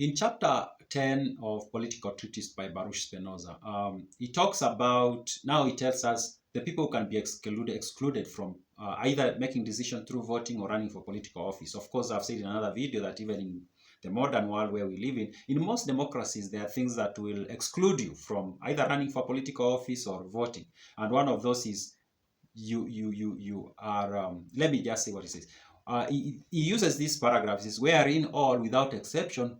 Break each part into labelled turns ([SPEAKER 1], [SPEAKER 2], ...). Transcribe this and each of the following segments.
[SPEAKER 1] in chapter 10 of Political Treatise by Baruch Spinoza, he talks about, now he tells us the people who can be excluded from either making decision through voting or running for political office. Of course, I've said in another video that even in the modern world where we live in most democracies, there are things that will exclude you from either running for political office or voting. And one of those is you are, let me just say what he says. He uses this paragraph, he says, wherein all without exception.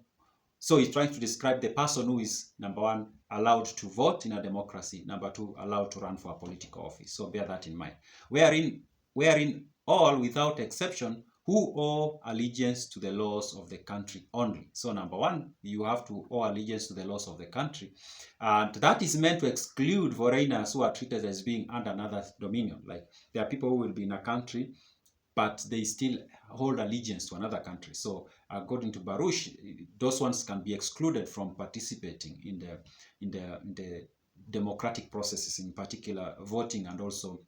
[SPEAKER 1] So he's trying to describe the person who is, number one, allowed to vote in a democracy, number two, allowed to run for a political office. So bear that in mind. Wherein all without exception who owe allegiance to the laws of the country only. So number one, you have to owe allegiance to the laws of the country. And that is meant to exclude foreigners who are treated as being under another dominion. Like there are people who will be in a country, but they still hold allegiance to another country. So according to Baruch, those ones can be excluded from participating in the democratic processes, in particular voting and also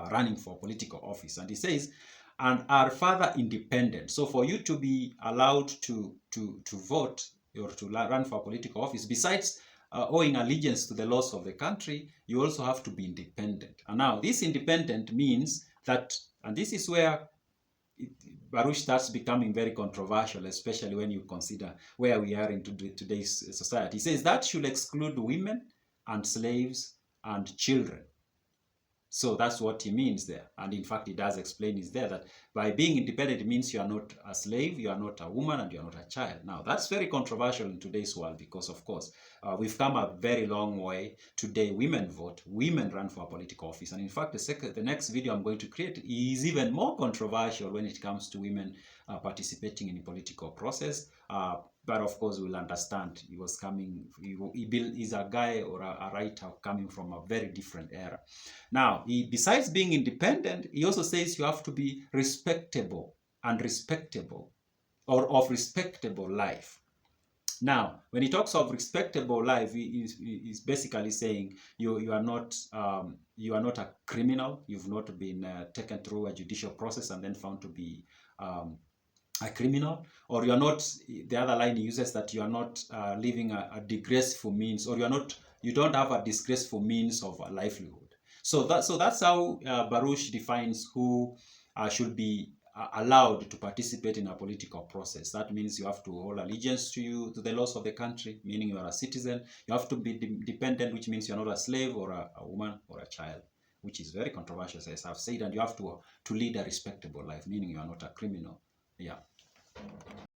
[SPEAKER 1] running for political office. And he says, and are further independent. So for you to be allowed to vote or to run for political office, besides owing allegiance to the laws of the country, you also have to be independent. And now this independent means that, and this is where Baruch starts becoming very controversial, especially when you consider where we are in today's society. He says that should exclude women and slaves and children. So that's what he means there. And in fact, he does explain is there that by being independent, it means you are not a slave, you are not a woman, and you are not a child. Now, that's very controversial in today's world because, of course, we've come a very long way. Today, women vote, women run for a political office. And in fact, the next video I'm going to create is even more controversial when it comes to women participating in the political process. But of course, we'll understand he was coming, he's a guy or a writer coming from a very different era. Now, besides being independent, he also says you have to be respectable and respectable, or of respectable life. Now, when he talks of respectable life, he's basically saying you are not a criminal. You've not been taken through a judicial process and then found to be a criminal, or you are not, the other line he uses, that you are not living a disgraceful means, or you don't have a disgraceful means of a livelihood. So that's how Baruch defines who should be allowed to participate in a political process. That means you have to hold allegiance to the laws of the country, meaning you are a citizen. You have to be dependent, which means you're not a slave or a woman or a child, which is very controversial, as I've said. And you have to lead a respectable life, meaning you are not a criminal. Yeah.